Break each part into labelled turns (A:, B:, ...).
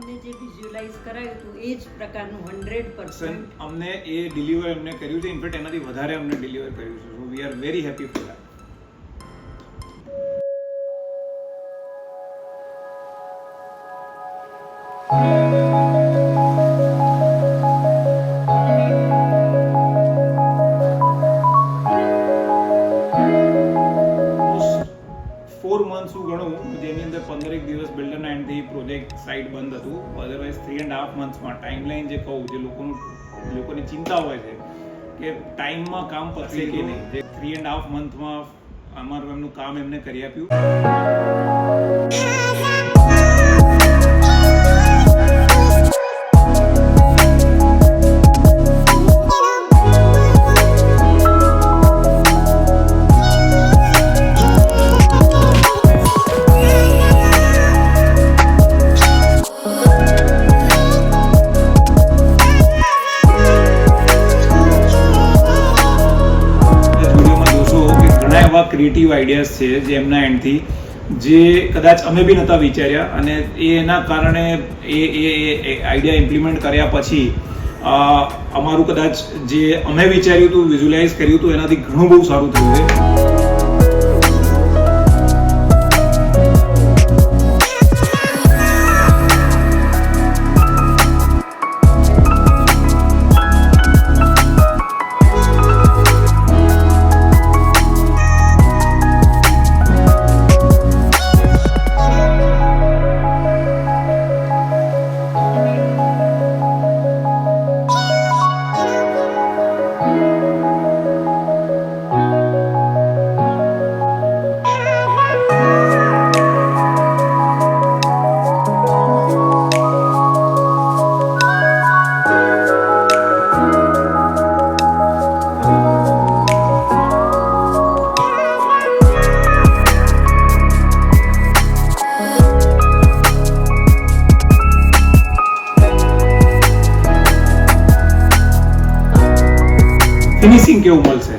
A: અમને જે વિઝ્યુઅલાઇઝ કરાયું હતું એ જ પ્રકારનું 100%
B: અમને એ ડિલિવર એમને કર્યું છે. ઇનફેક્ટ એનાથી વધારે અમને ડિલિવર કર્યું છે. So we are very happy for that. જેની અંદર 15 દિવસ બિલ્ડરના એન્ડથી પ્રોજેક્ટ સાઇટ બંધ હતું. અધરવાઇઝ 3.5 મંથ્સમાં ટાઈમલાઈન જે કહું, જે લોકોની ચિંતા હોય છે કે ટાઈમમાં કામ પતશે કે નહીં, જે 3.5 મંથમાં અમારું એમનું કામ એમને કરી આપ્યું. ક્રિએટિવ આઈડિયાઝ છે જે એમના એન્ડથી, જે કદાચ અમે બી નહોતા વિચાર્યા, અને એના કારણે એ આઈડિયા ઇમ્પ્લિમેન્ટ કર્યા પછી અમારું કદાચ જે અમે વિચાર્યું હતું, વિઝ્યુલાઇઝ કર્યું હતું, એનાથી ઘણું બહુ સારું થયું છે. ફિનિશિંગ કેવું મળશે,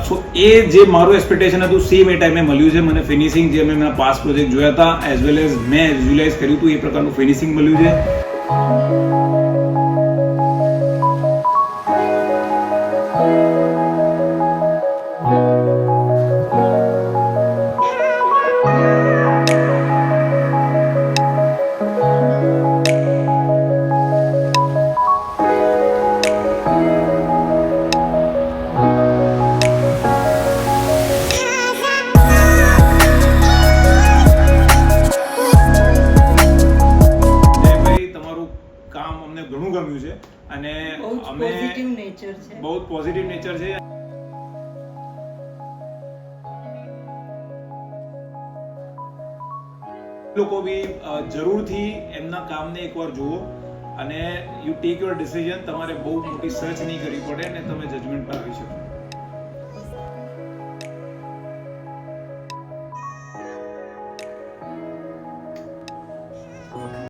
B: સો એ જે મારું એક્સપેક્ટેશન હતું સેમ એ ટાઈમે મળ્યું છે મને. ફિનિશિંગ જે મેં પાસ્ટ પ્રોજેક્ટ જોયા હતા એઝ વેલ એઝ મેં વિઝ્યુલાઇઝ કર્યું હતું એ પ્રકારનું ફિનિશિંગ મળ્યું છે. ઘણું ગમ્યું છે અને અમે બહુ પોઝિટિવ નેચર છે. લોકો બી જરૂરથી એમના કામને એકવાર જુઓ અને યુ ટેક યોર ડિસિઝન. તમારે બહુ મોટી સર્ચ નહીં કરવી પડે અને તમે જજમેન્ટ પર આવી શકો.